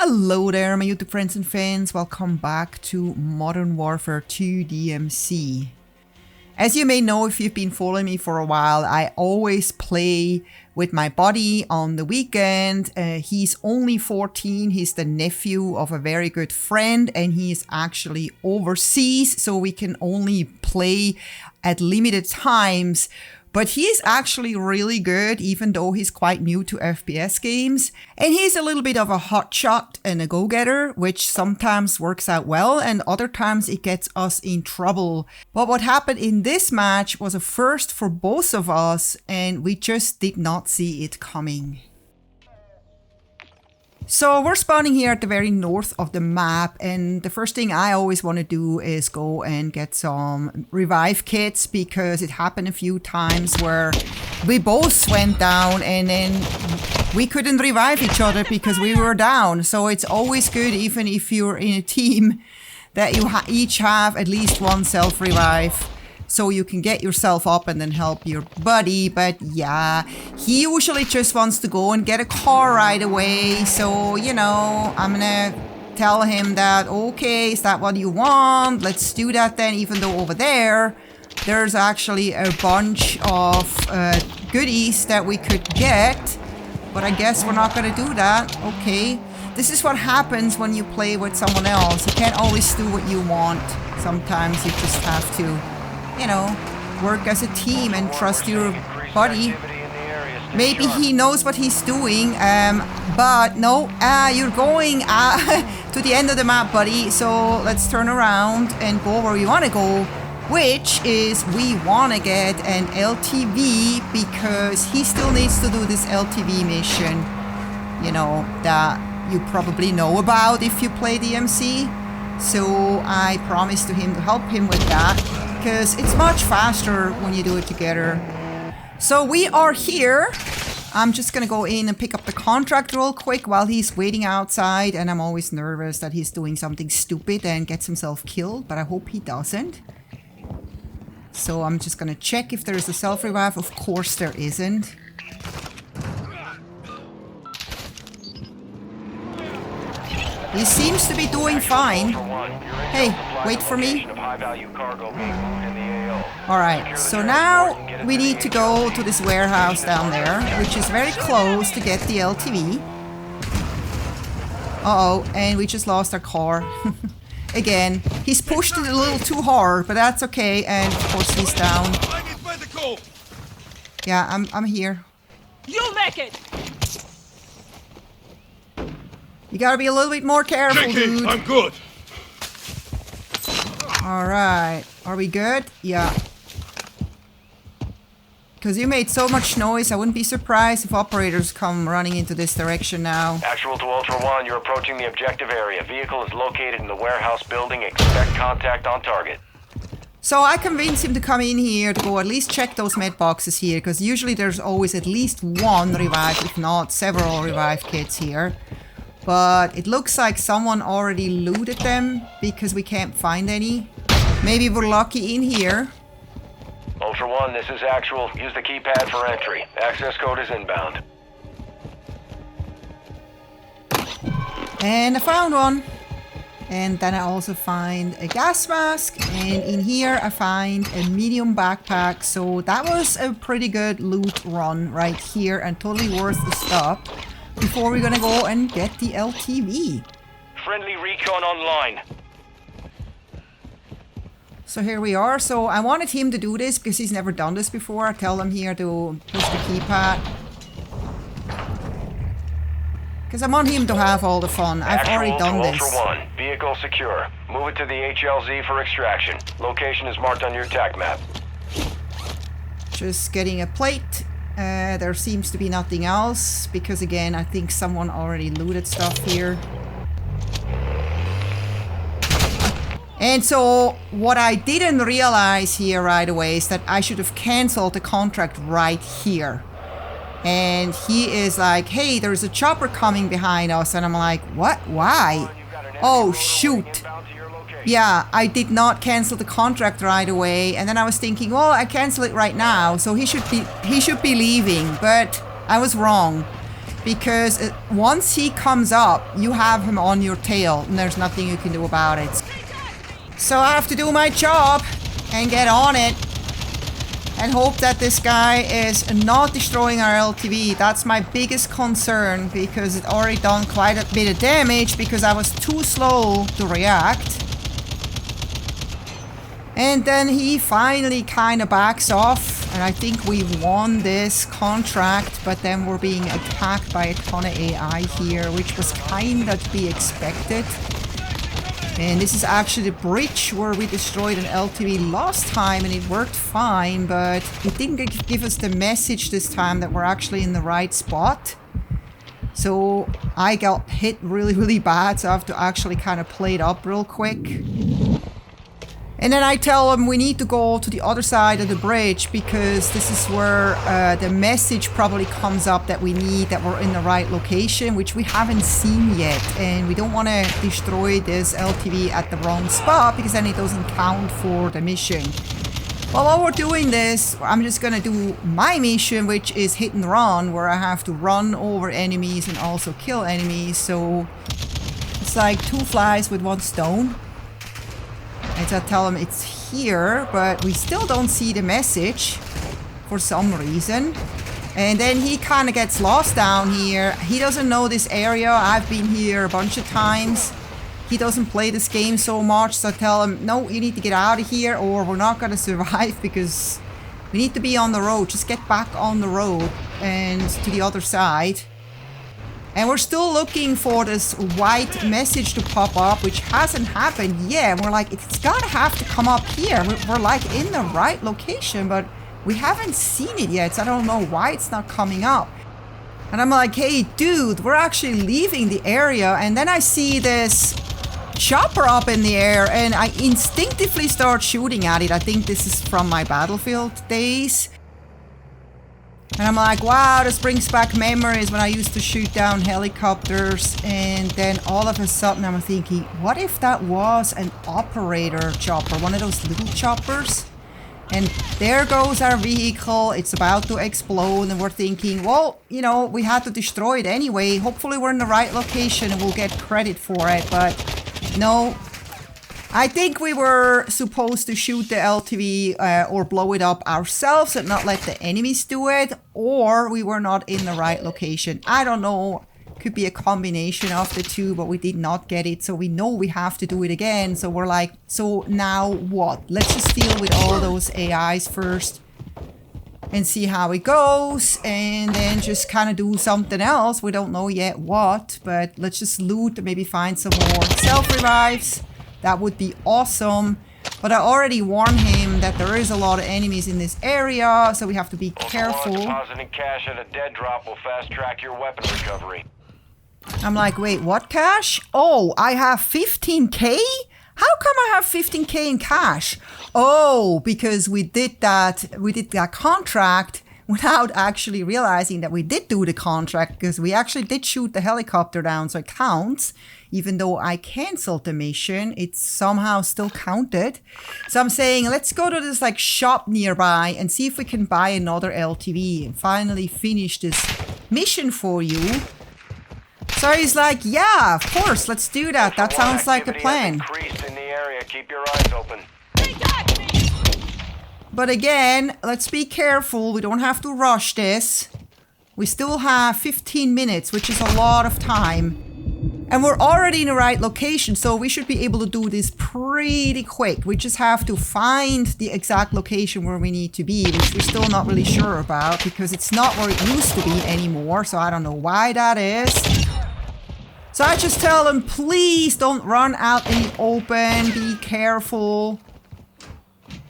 Hello there, my YouTube friends and fans. Welcome back to Modern Warfare 2 DMZ. As you may know, if you've been following me for a while, I always play with my buddy on the weekend. He's only 14. He's the nephew of a very good friend, and he is actually overseas, so we can only play at limited times. But he is actually really good, even though he's quite new to FPS games. And he's a little bit of a hotshot and a go-getter, which sometimes works out well and other times it gets us in trouble. But what happened in this match was a first for both of us, and we just did not see it coming. So we're spawning here at the very north of the map, and the first thing I always want to do is go and get some revive kits, because it happened a few times where we both went down and then we couldn't revive each other because we were down. So it's always good, even if you're in a team, that you each have at least one self-revive, so you can get yourself up and then help your buddy. But yeah, he usually just wants to go and get a car right away. So, you know, I'm gonna tell him that, okay, is that what you want? Let's do that then, even though over there's actually a bunch of goodies that we could get. But I guess we're not gonna do that. Okay. This is what happens when you play with someone else. You can't always do what you want. Sometimes you just have to, you know, work as a team and trust your buddy. Maybe he knows what he's doing, but no, you're going to the end of the map, buddy. So let's turn around and go where we want to go, which is we want to get an LTV, because he still needs to do this LTV mission, you know, that you probably know about if you play DMZ. So I promised to him to help him with that, because it's much faster when you do it together. So we are here. I'm just gonna go in and pick up the contract real quick while he's waiting outside, and I'm always nervous that he's doing something stupid and gets himself killed, but I hope he doesn't. So I'm just gonna check if there is a self-revive. Of course there isn't. He seems to be doing fine. Hey, wait for me. Alright, so now we need to go to this warehouse down there, which is very close to get the LTV. Uh-oh, and we just lost our car. Again, he's pushed it a little too hard, but that's okay, and of course he's down. Yeah, I'm here. You'll make it! You gotta be a little bit more careful, dude. I'm good. Alright, are we good? Yeah. Because you made so much noise, I wouldn't be surprised if operators come running into this direction now. Actual to Ultra One, you're approaching the objective area. Vehicle is located in the warehouse building. Expect contact on target. So I convinced him to come in here to go at least check those med boxes here, because usually there's always at least one revive, if not several revive kits here. But it looks like someone already looted them, because we can't find any. Maybe we're lucky in here. Ultra One, this is Actual. Use the keypad for entry. Access code is inbound. And I found one. And then I also find a gas mask. And in here I find a medium backpack. So that was a pretty good loot run right here, and totally worth the stop before we're gonna go and get the LTV. Friendly recon online. So here we are. So I wanted him to do this because he's never done this before. I tell him here to push the keypad, because I want him to have all the fun. I've already done this. Ultra One, vehicle secure. Move it to the HLZ for extraction. Location is marked on your TAC map. Just getting a plate. There seems to be nothing else, because again, I think someone already looted stuff here. And so what I didn't realize here right away is that I should have canceled the contract right here. And he is like, hey, there's a chopper coming behind us. And I'm like, what? Why? Oh, shoot. Yeah, I did not cancel the contract right away, and then I was thinking, well, I cancel it right now, so he should be leaving, but I was wrong. Because once he comes up, you have him on your tail and there's nothing you can do about it. So I have to do my job and get on it and hope that this guy is not destroying our LTV. That's my biggest concern because it already done quite a bit of damage because I was too slow to react. And then he finally kind of backs off. And I think we won this contract, but then we're being attacked by a ton of AI here, which was kind of to be expected. And this is actually the bridge where we destroyed an LTV last time and it worked fine, but it didn't give us the message this time that we're actually in the right spot. So I got hit really, really bad, so I have to actually kind of play it up real quick. And then I tell them we need to go to the other side of the bridge because this is where the message probably comes up that we need, that we're in the right location, which we haven't seen yet. And we don't want to destroy this LTV at the wrong spot because then it doesn't count for the mission. Well, while we're doing this, I'm just going to do my mission, which is hit and run, where I have to run over enemies and also kill enemies. So it's like 2 flies with 1 stone. And so I tell him it's here, but we still don't see the message for some reason. And then he kind of gets lost down here. He doesn't know this area. I've been here a bunch of times. He doesn't play this game so much, so I tell him, no, you need to get out of here or we're not going to survive because we need to be on the road. Just get back on the road and to the other side. And we're still looking for this white message to pop up, which hasn't happened yet. We're like, it's gotta have to come up here. We're like in the right location, but we haven't seen it yet. So I don't know why it's not coming up. And I'm like, hey, dude, we're actually leaving the area. And then I see this chopper up in the air and I instinctively start shooting at it. I think this is from my Battlefield days. And I'm like, wow, this brings back memories when I used to shoot down helicopters. And then all of a sudden I'm thinking, what if that was an operator chopper, one of those little choppers? And there goes our vehicle. It's about to explode. And we're thinking, well, you know, we had to destroy it anyway. Hopefully we're in the right location and we'll get credit for it. But no. I think we were supposed to shoot the LTV or blow it up ourselves and not let the enemies do it, or we were not in the right location. I don't know. Could be a combination of the two, but we did not get it, so we know we have to do it again. So we're like, so now what? Let's just deal with all those AIs first and see how it goes, and then just kind of do something else. We don't know yet what, but let's just loot and maybe find some more self-revives. That would be awesome. But I already warned him that there is a lot of enemies in this area, so we have to be careful. Depositing cash at a dead drop will fast track your weapon recovery. I'm like, wait, what cash? Oh, I have 15k? How come I have 15k in cash? Oh, because we did that contract without actually realizing that we did do the contract, because we actually did shoot the helicopter down, so it counts. Even though I canceled the mission, it's somehow still counted. So I'm saying, let's go to this like shop nearby and see if we can buy another LTV and finally finish this mission for you. So he's like, yeah, of course, let's do that. That sounds like a plan. Increased in the area. Keep your eyes open. But again, let's be careful. We don't have to rush this. We still have 15 minutes, which is a lot of time. And we're already in the right location, so we should be able to do this pretty quick. We just have to find the exact location where we need to be, which we're still not really sure about, because it's not where it used to be anymore, so I don't know why that is. So I just tell them, please don't run out in the open, be careful.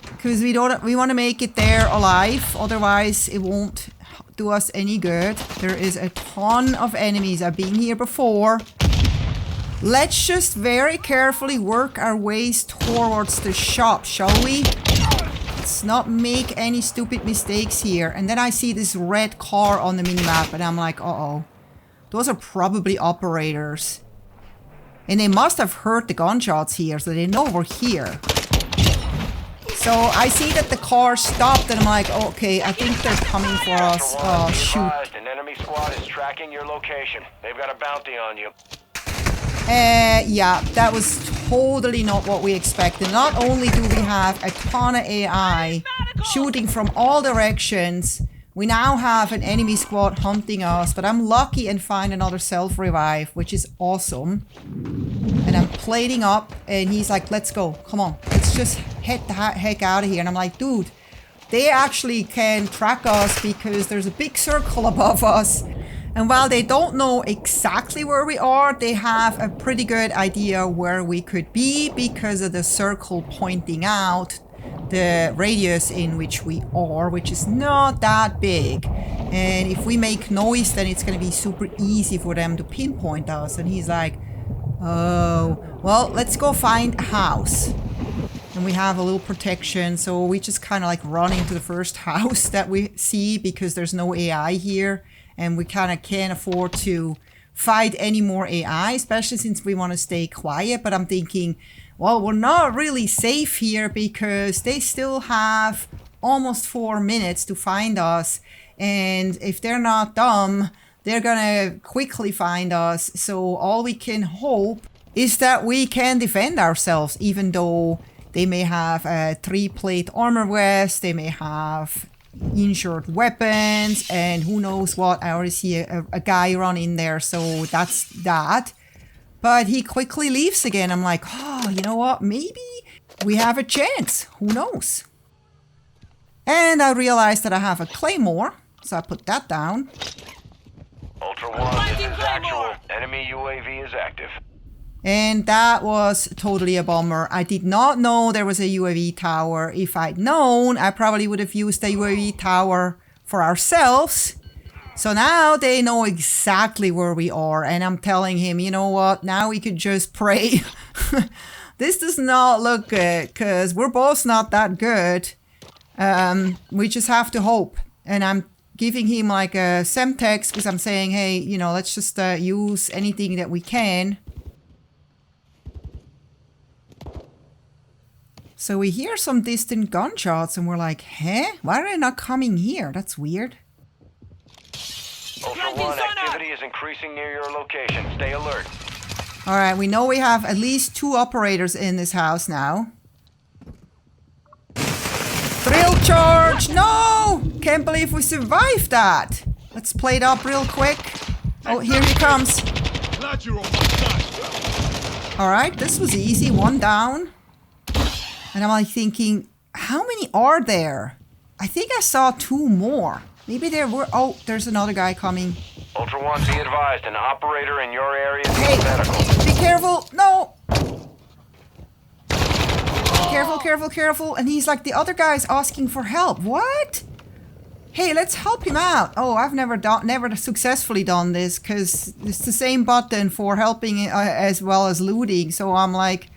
Because we want to make it there alive, otherwise it won't do us any good. There is a ton of enemies. I've been here before. Let's just very carefully work our ways towards the shop, shall we? Let's not make any stupid mistakes here. And then I see this red car on the minimap and I'm like, uh-oh. Those are probably operators. And they must have heard the gunshots here, so they know we're here. So I see that the car stopped and I'm like, okay, I think they're coming for us. Oh, shoot. An enemy enemy squad is tracking your location. They've got a bounty on you. Yeah, that was totally not what we expected. Not only do we have a ton of AI shooting from all directions, we now have an enemy squad hunting us, but I'm lucky and find another self-revive, which is awesome. And I'm plating up, and he's like, let's go, come on, let's just head the heck out of here. And I'm like, dude, they actually can track us because there's a big circle above us. And while they don't know exactly where we are, they have a pretty good idea where we could be because of the circle pointing out the radius in which we are, which is not that big. And if we make noise, then it's going to be super easy for them to pinpoint us. And he's like, oh, well, let's go find a house. And we have a little protection, so we just kind of like run into the first house that we see because there's no AI here. And we kind of can't afford to fight any more AI, especially since we want to stay quiet. But I'm thinking, well, we're not really safe here because they still have almost 4 minutes to find us. And if they're not dumb, they're going to quickly find us. So all we can hope is that we can defend ourselves, even though they may have a 3-plate armor vest, they may have insured weapons, and who knows what. I already see a guy run in there, so that's that. But he quickly leaves again. I'm like, oh, you know what? Maybe we have a chance. Who knows? And I realized that I have a claymore, so I put that down. Ultra One, this is actual. Enemy UAV is active. And that was totally a bummer. I did not know there was a UAV tower. If I'd known, I probably would have used the UAV tower for ourselves. So now they know exactly where we are. And I'm telling him, you know what? Now we could just pray. This does not look good because we're both not that good. We just have to hope. And I'm giving him like a semtex because I'm saying, hey, you know, let's just use anything that we can. So we hear some distant gunshots and we're like, huh? Why are they not coming here? That's weird. Ultra One, activity is increasing near your location. Stay alert. All right, we know we have at least 2 operators in this house now. Thrill charge! No! Can't believe we survived that. Let's play it up real quick. Oh, here he comes. All right, this was easy. 1 down. And I'm like thinking, how many are there? I think I saw 2 more. Maybe there were... Oh, there's another guy coming. Ultra One, be advised, an operator in your area is Hey, medical. be careful. No. Careful, careful, careful. And he's like, the other guy's asking for help. What? Hey, let's help him out. Oh, I've never successfully done this because it's the same button for helping as well as looting. So I'm like,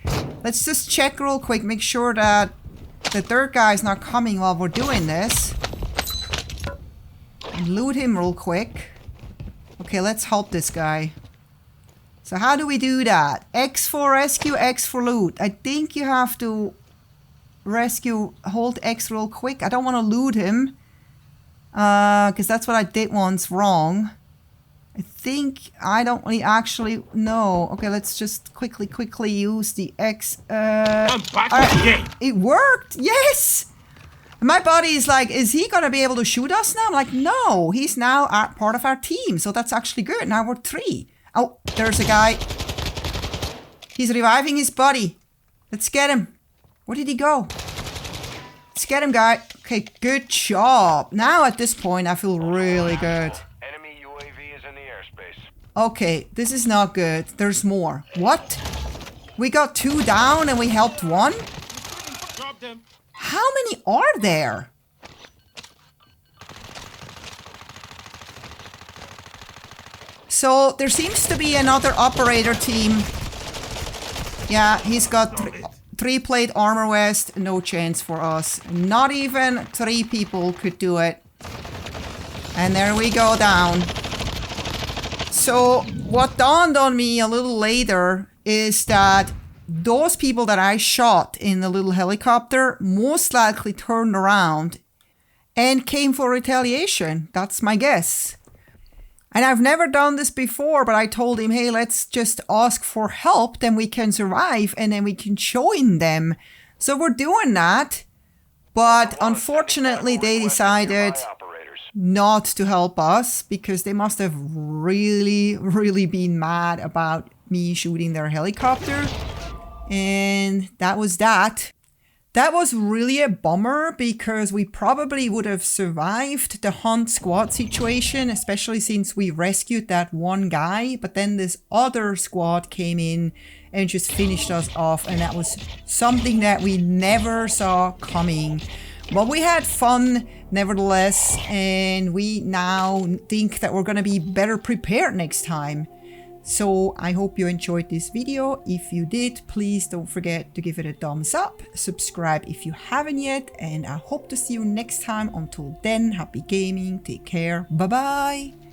let's just check real quick, make sure that the third guy's not coming while we're doing this. And loot him real quick. Okay, let's help this guy. So how do we do that? X for rescue, X for loot. I think you have to rescue, hold X real quick. I don't want to loot him. Because that's what I did once wrong. I think I don't really actually know. Okay, let's just quickly use the X. I'm back in the game. It worked. Yes. And my buddy is like, is he gonna be able to shoot us now? I'm like, no. He's now part of our team, so that's actually good. Now we're 3. Oh, there's a guy. He's reviving his buddy. Let's get him. Where did he go? Let's get him, guy. Okay, good job. Now at this point, I feel really good. Enemy UAV is in the airspace. Okay, this is not good. There's more. What? We got 2 down and we helped 1? How many are there? So there seems to be another operator team. Yeah, he's got 3-plate armor vest. No chance for us. Not even 3 people could do it. And there we go down. So what dawned on me a little later is that those people that I shot in the little helicopter most likely turned around and came for retaliation. That's my guess. And I've never done this before, but I told him, hey, let's just ask for help, then we can survive and then we can join them. So we're doing that. But unfortunately, they decided not to help us because they must have really, really been mad about me shooting their helicopter. And that was that. That was really a bummer because we probably would have survived the hunt squad situation, especially since we rescued that one guy. But then this other squad came in and just finished us off. And that was something that we never saw coming. But we had fun nevertheless. And we now think that we're going to be better prepared next time. So I hope you enjoyed this video. If you did, please don't forget to give it a thumbs up, subscribe if you haven't yet, and I hope to see you next time. Until then, happy gaming, take care, bye bye.